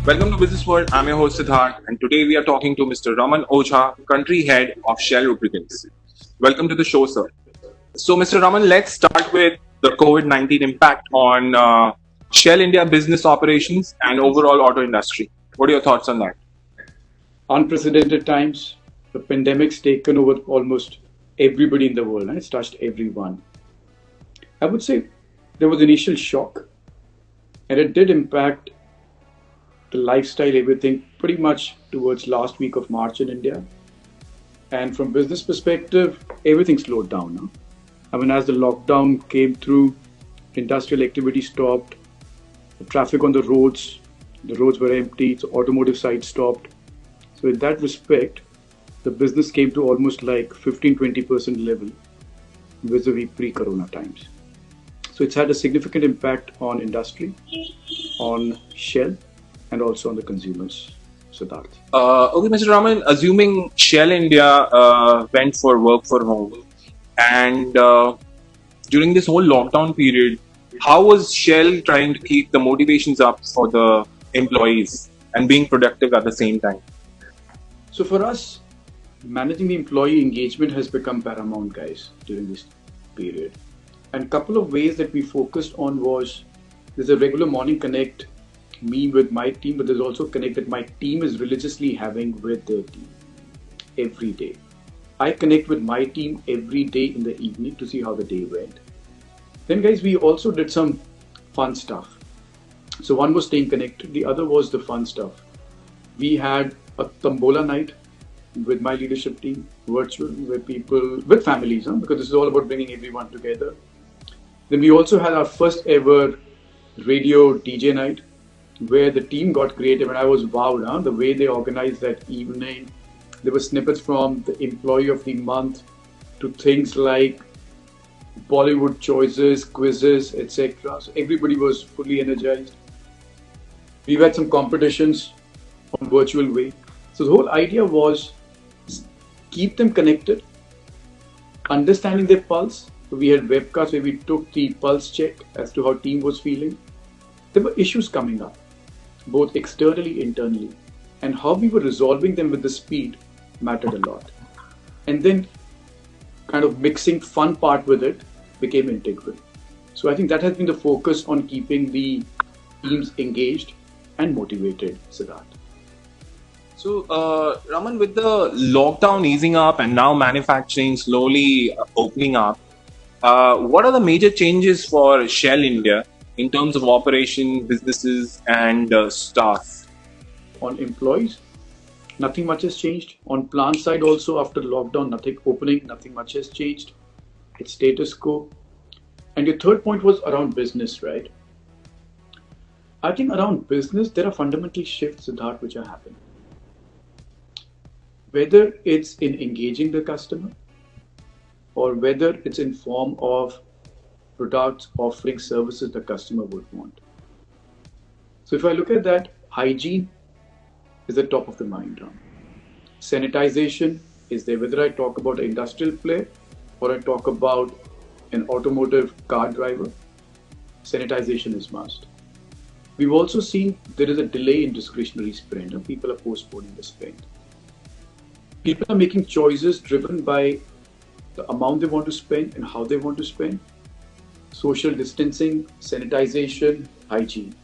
Welcome to Business World. I'm your host Siddharth, and today we are talking to Mr. Raman Ojha, country head of Shell Lubricants. Welcome to the show, sir. So, Mr. Raman, let's start with the COVID-19 impact on Shell India business operations and overall auto industry. What are your thoughts on that? Unprecedented times. The pandemic's taken over almost everybody in the world, and it's touched everyone. I would say there was initial shock, and it did impact the lifestyle, everything, pretty much towards last week of March in India. And from business perspective, everything slowed down now. I mean, as the lockdown came through, industrial activity stopped, the traffic on the roads were empty, so automotive side stopped. So in that respect, the business came to almost like 15-20% level vis-a-vis pre-corona times. So it's had a significant impact on industry, on Shell, and also on the consumers. Siddharth. Okay, Mr. Raman, assuming Shell India went for work for home, and during this whole lockdown period, how was Shell trying to keep the motivations up for the employees and being productive at the same time? So for us, managing the employee engagement has become paramount, guys, during this period. And a couple of ways that we focused on was there's a regular morning connect, me with my team, but there's also connect that my team is religiously having with their team every day. I connect with my team every day in the evening to see how the day went. Then, guys, we also did some fun stuff. So one was staying connected, the other was the fun stuff. We had a Tombola night with my leadership team, virtual, where people, with families, because this is all about bringing everyone together. Then we also had our first ever radio DJ night, where the team got creative, and I was wowed, the way they organized that evening. There were snippets from the employee of the month to things like Bollywood choices, quizzes, etc. So everybody was fully energized. We've had some competitions on virtual way. So the whole idea was keep them connected, understanding their pulse. So we had webcasts where we took the pulse check as to how team was feeling. There were issues coming up, both externally, internally, and how we were resolving them with the speed mattered a lot. And then kind of mixing fun part with it became integral. So I think that has been the focus on keeping the teams engaged and motivated, Siddharth. So, Raman, with the lockdown easing up and now manufacturing slowly opening up, what are the major changes for Shell India in terms of operation, businesses, and staff? On employees, nothing much has changed. On plant side also, after lockdown, nothing much has changed. It's status quo. And your third point was around business, right? I think around business, there are fundamental shifts, Siddharth, which are happening. Whether it's in engaging the customer or whether it's in form of products, offering services the customer would want. So if I look at that, hygiene is the top of the mind. Sanitization is there, whether I talk about an industrial player or I talk about an automotive car driver, sanitization is must. We've also seen there is a delay in discretionary spend and people are postponing the spend. People are making choices driven by the amount they want to spend and how they want to spend. Social distancing, sanitization, hygiene.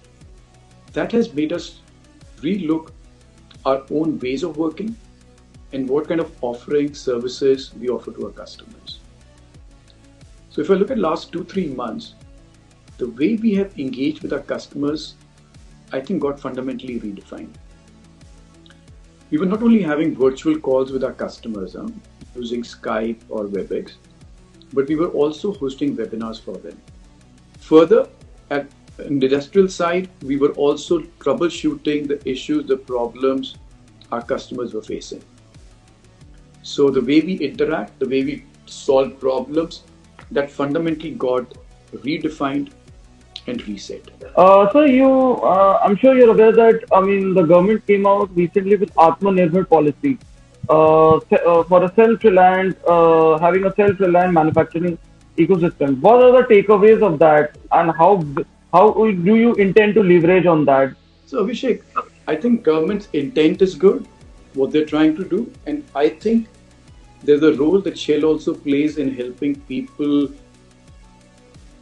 That has made us relook our own ways of working and what kind of offering services we offer to our customers. So if I look at last 2-3 months, the way we have engaged with our customers, I think got fundamentally redefined. We were not only having virtual calls with our customers using Skype or WebEx, but we were also hosting webinars for them. Further, on the industrial side, we were also troubleshooting the issues, the problems our customers were facing. So the way we interact, the way we solve problems, that fundamentally got redefined and reset. I'm sure you're aware that the government came out recently with AtmaNirbhar policy for a self-reliant, having a self-reliant manufacturing ecosystem. What are the takeaways of that, and how do you intend to leverage on that? So Abhishek, I think government's intent is good, what they're trying to do, and I think there's a role that Shell also plays in helping people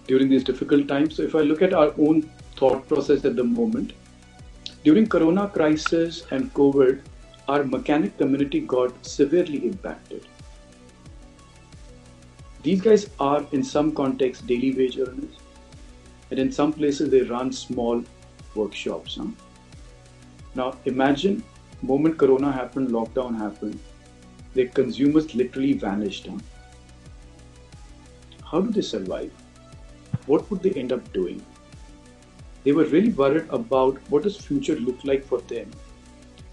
during these difficult times. So if I look at our own thought process at the moment, during Corona crisis and COVID, our mechanic community got severely impacted. These guys are, in some contexts, daily wage earners, and in some places they run small workshops. Now imagine, moment Corona happened, lockdown happened, their consumers literally vanished. How do they survive? What would they end up doing? They were really worried about what does future look like for them,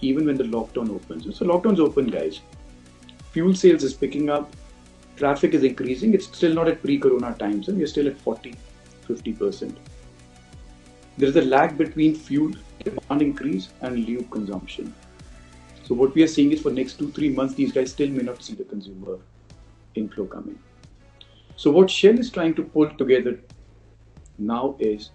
even when the lockdown opens. So lockdown's open, guys. Fuel sales is picking up, traffic is increasing. It's still not at pre-Corona times, and we're still at 40-50%. There is a lag between fuel demand increase and lube consumption. So what we are seeing is for next 2-3 months, these guys still may not see the consumer inflow coming. So what Shell is trying to pull together now is,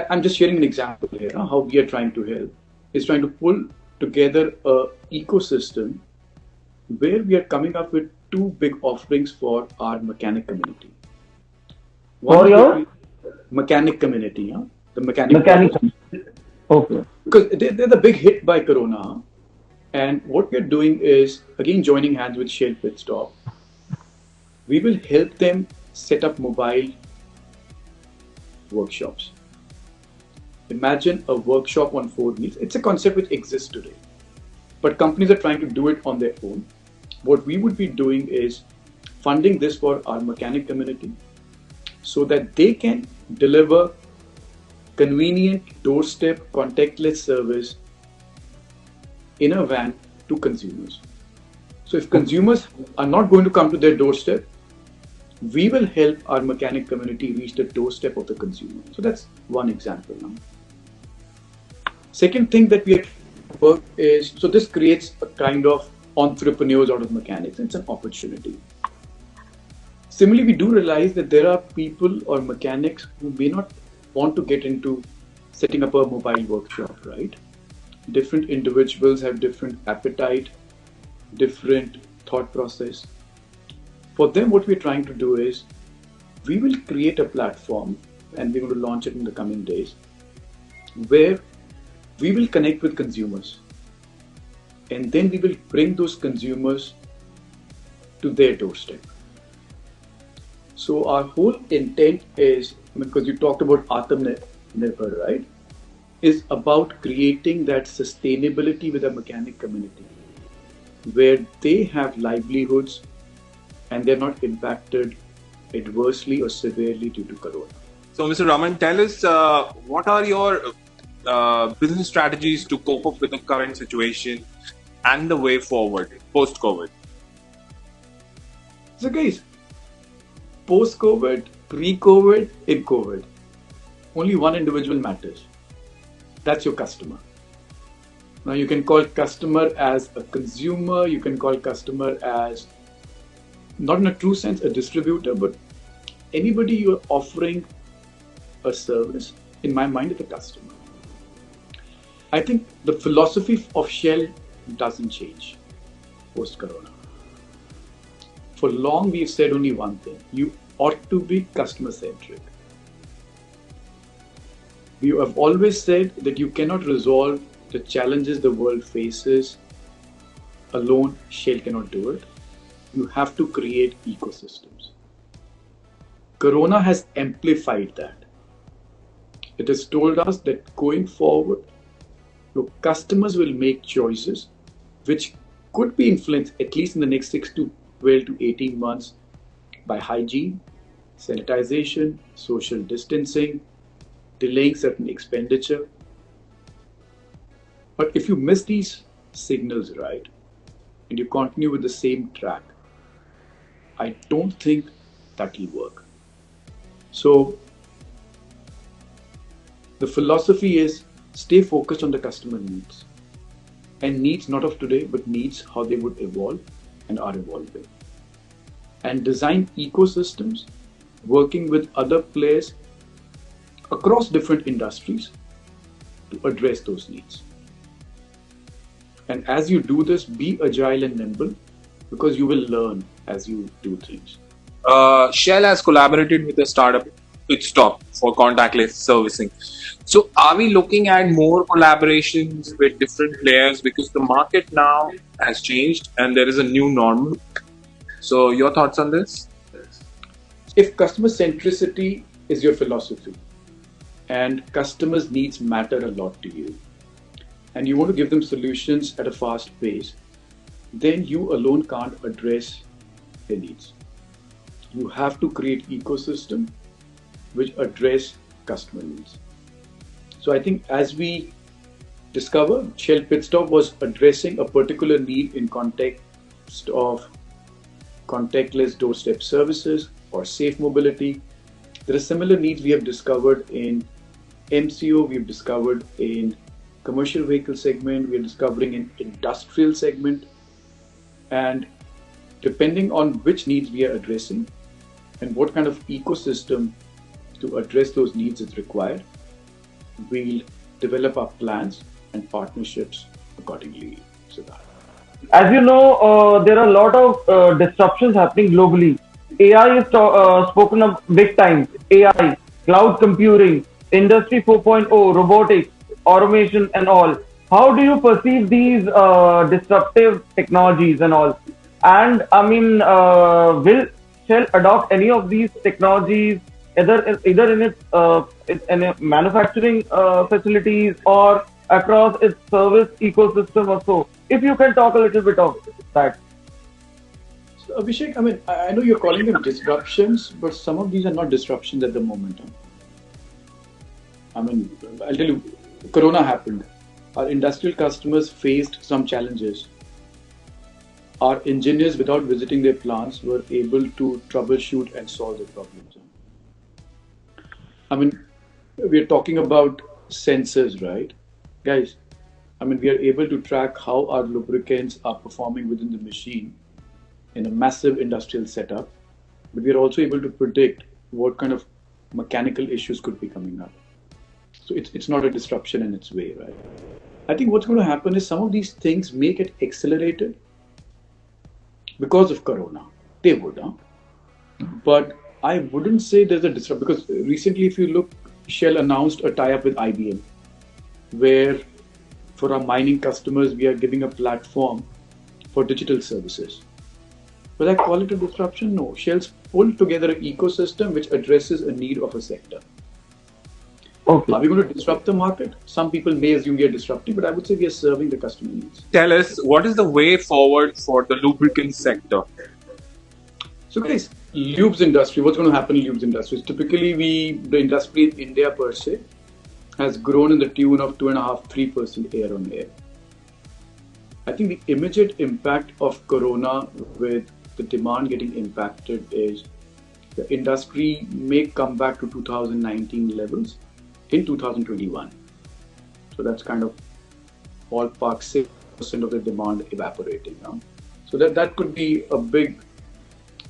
I'm just sharing an example here, how we are trying to help, is trying to pull together an ecosystem where we are coming up with two big offerings for our mechanic community. For your mechanic community, the mechanic. Okay. Because they're the big hit by Corona. And what we're doing is, again, joining hands with Shell Pit Stop. We will help them set up mobile workshops. Imagine a workshop on 4 wheels. It's a concept which exists today, but companies are trying to do it on their own. What we would be doing is funding this for our mechanic community so that they can deliver convenient doorstep contactless service in a van to consumers. So if consumers are not going to come to their doorstep, we will help our mechanic community reach the doorstep of the consumer. So that's one example. Second thing that we work is, so this creates a kind of entrepreneurs out of mechanics. It's an opportunity. Similarly, we do realize that there are people or mechanics who may not want to get into setting up a mobile workshop, right? Different individuals have different appetite, different thought process. For them, what we're trying to do is, we will create a platform, and we're going to launch it in the coming days, where we will connect with consumers, and then we will bring those consumers to their doorstep. So our whole intent is, because you talked about AtmaNirbhar, right, is about creating that sustainability with the mechanic community, where they have livelihoods and they're not impacted adversely or severely due to Corona. So, Mr. Raman, tell us what are your business strategies to cope up with the current situation and the way forward post-COVID? So guys, post-COVID, pre-COVID, in COVID, only one individual matters. That's your customer. Now you can call customer as a consumer, you can call customer as, not in a true sense, a distributor, but anybody you're offering a service, in my mind, is a customer. I think the philosophy of Shell doesn't change post-Corona. For long, we've said only one thing: you ought to be customer-centric. We have always said that you cannot resolve the challenges the world faces alone. Shell cannot do it. You have to create ecosystems. Corona has amplified that. It has told us that going forward, your customers will make choices which could be influenced, at least in the next 6 to 12 to 18 months, by hygiene, sanitization, social distancing, delaying certain expenditure. But if you miss these signals, right, and you continue with the same track, I don't think that will work. So the philosophy is, stay focused on the customer needs, and needs not of today, but needs how they would evolve and are evolving. And design ecosystems working with other players across different industries to address those needs. And as you do this, be agile and nimble, because you will learn as you do things. Shell has collaborated with a startup, Pitstop, for contactless servicing. So, are we looking at more collaborations with different players because the market now has changed and there is a new normal? So, your thoughts on this? If customer centricity is your philosophy and customers' needs matter a lot to you, and you want to give them solutions at a fast pace, then you alone can't address their needs. You have to create ecosystem which address customer needs. So I think as we discover, Shell Pitstop was addressing a particular need in context of contactless doorstep services or safe mobility. There are similar needs we have discovered in MCO, we have discovered in commercial vehicle segment, we are discovering in industrial segment, and depending on which needs we are addressing and what kind of ecosystem to address those needs is required, we'll develop our plans and partnerships accordingly. Siddharth. As you know, there are a lot of disruptions happening globally. AI is spoken of big time. AI, cloud computing, Industry 4.0, robotics, automation, and all. How do you perceive these disruptive technologies and all? And I mean, will Shell adopt any of these technologies either in its manufacturing facilities or across its service ecosystem or so? If you can talk a little bit of that. So Abhishek, I mean, I know you're calling them disruptions, but some of these are not disruptions at the moment. I mean, I'll tell you, Corona happened. Our industrial customers faced some challenges. Our engineers, without visiting their plants, were able to troubleshoot and solve the problems. I mean, we're talking about sensors, right? Guys, I mean, we are able to track how our lubricants are performing within the machine in a massive industrial setup, but we are also able to predict what kind of mechanical issues could be coming up. So it's not a disruption in its way, right? I think what's going to happen is some of these things may get accelerated because of Corona. They would, huh? But I wouldn't say there's a disruption, because recently, if you look, Shell announced a tie-up with IBM, where for our mining customers, we are giving a platform for digital services. Will I call it a disruption? No. Shell's pulled together an ecosystem which addresses a need of a sector. Okay. Are we going to disrupt the market? Some people may assume we are disrupting, but I would say we are serving the customer needs. Tell us, what is the way forward for the lubricant sector? So guys, lubes industry, what's going to happen in lubes industry? Typically, the industry in India per se has grown in the tune of 2.5-3% year on year. I think the immediate impact of Corona with the demand getting impacted is the industry may come back to 2019 levels in 2021. So that's kind of ballpark 6% of the demand evaporating now. So that could be a big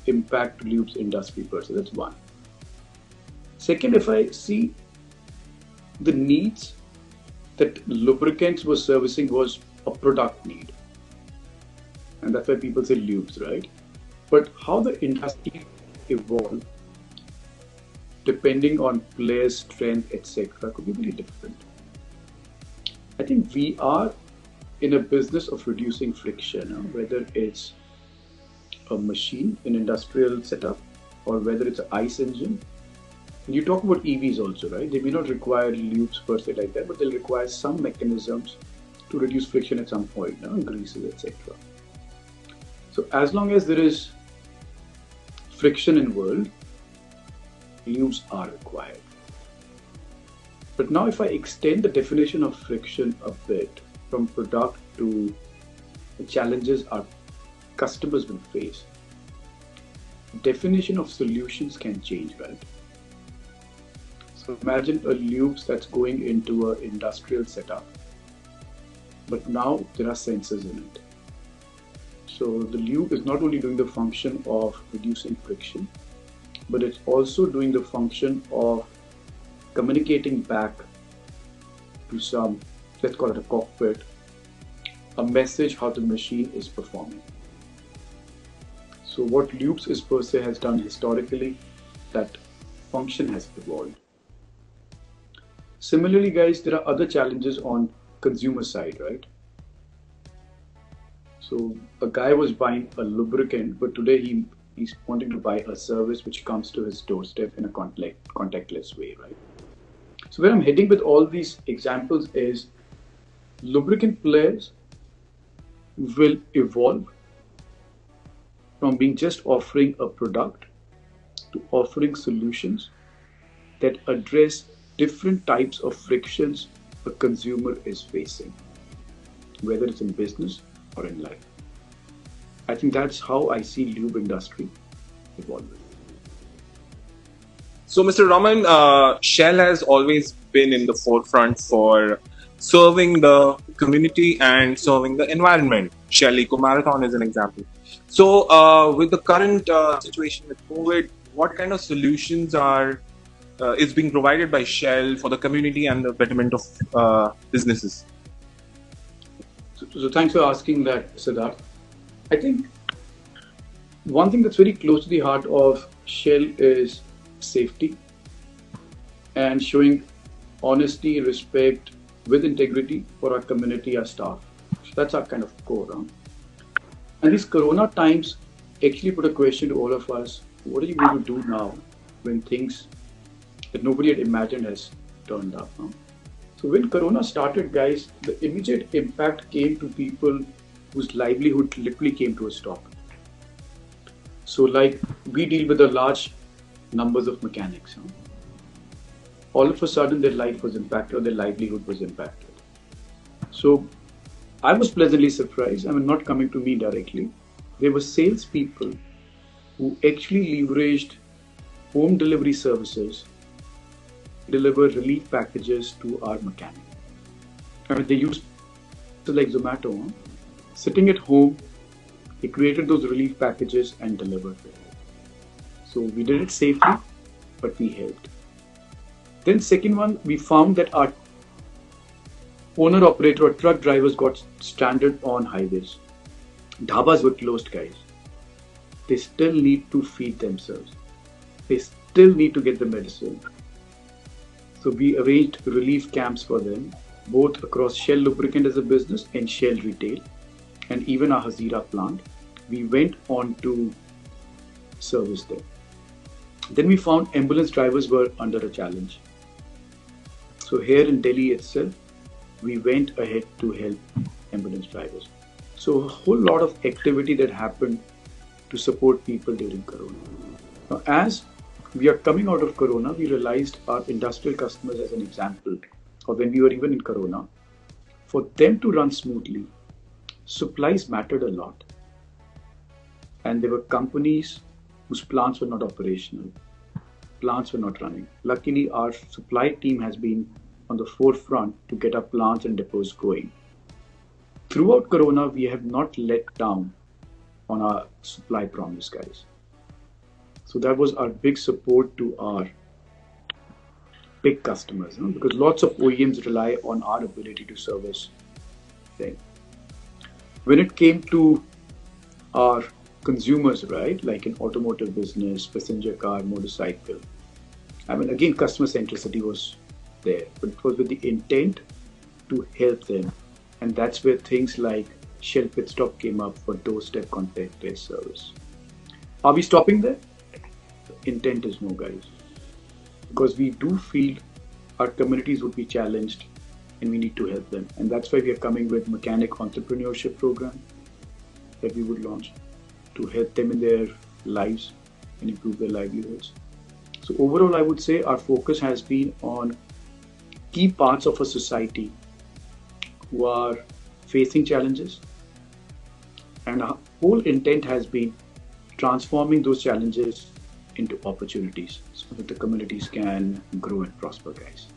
impact to lubes industry per se. That's one. Second, if I see the needs that lubricants were servicing was a product need. And that's why people say lubes, right? But how the industry evolved, depending on players' strength, etc., could be very different. I think we are in a business of reducing friction, whether it's a machine, an industrial setup, or whether it's an ICE engine. And you talk about EVs also, right? They may not require lubes per se like that, but they'll require some mechanisms to reduce friction at some point, greases, etc. So as long as there is friction involved, lubes are required. But now if I extend the definition of friction a bit from product to the challenges our customers will face, definition of solutions can change, right? So imagine a lubes that's going into an industrial setup, but now there are sensors in it. So the lube is not only doing the function of reducing friction, but it's also doing the function of communicating back to some, let's call it a cockpit, a message how the machine is performing. So what lubes is per se has done historically, that function has evolved. Similarly, guys, there are other challenges on consumer side, right? So a guy was buying a lubricant, but today he's wanting to buy a service which comes to his doorstep in a contactless way, right? So where I'm heading with all these examples is lubricant players will evolve from being just offering a product to offering solutions that address different types of frictions a consumer is facing, whether it's in business or in life. I think that's how I see lube industry evolving. So, Mr. Raman, Shell has always been in the forefront for serving the community and serving the environment. Shell Eco Marathon is an example. So, with the current situation with COVID, what kind of solutions is being provided by Shell for the community and the betterment of businesses? So thanks for asking that, Siddharth. I think one thing that's very close to the heart of Shell is safety and showing honesty, respect with integrity for our community, our staff. So that's our kind of core. And these Corona times actually put a question to all of us: what are you going to do now when things that nobody had imagined has turned up? So when Corona started, guys, the immediate impact came to people whose livelihood literally came to a stop. So like we deal with a large numbers of mechanics. All of a sudden their life was impacted or their livelihood was impacted. So I was pleasantly surprised. I mean, not coming to me directly. There were salespeople who actually leveraged home delivery services deliver relief packages to our mechanic. I mean, they used like Zomato, sitting at home, they created those relief packages and delivered it. So we did it safely, but we helped. Then second one, we found that our owner operator or truck drivers got stranded on highways. Dhabas were closed, guys. They still need to feed themselves. They still need to get the medicine. So we arranged relief camps for them, both across Shell Lubricant as a business and Shell Retail, and even our Hazira plant. We went on to service them. Then we found ambulance drivers were under a challenge. So here in Delhi itself, we went ahead to help ambulance drivers. So a whole lot of activity that happened to support people during Corona. Now, as we are coming out of Corona, we realized our industrial customers as an example, or when we were even in Corona, for them to run smoothly, supplies mattered a lot. And there were companies whose plants were not operational, plants were not running. Luckily, our supply team has been on the forefront to get our plants and depots going. Throughout Corona, we have not let down on our supply promise, guys. So that was our big support to our big customers, because lots of OEMs rely on our ability to service them. When it came to our consumers, right, like in automotive business, passenger car, motorcycle, I mean, again, customer centricity was there, but it was with the intent to help them. And that's where things like Shell Pit Stop came up for doorstep contactless service. Are we stopping there? The intent is no, guys. Because we do feel our communities would be challenged and we need to help them. And that's why we are coming with mechanic entrepreneurship program that we would launch to help them in their lives and improve their livelihoods. So overall, I would say our focus has been on key parts of a society who are facing challenges, and our whole intent has been transforming those challenges into opportunities so that the communities can grow and prosper, guys.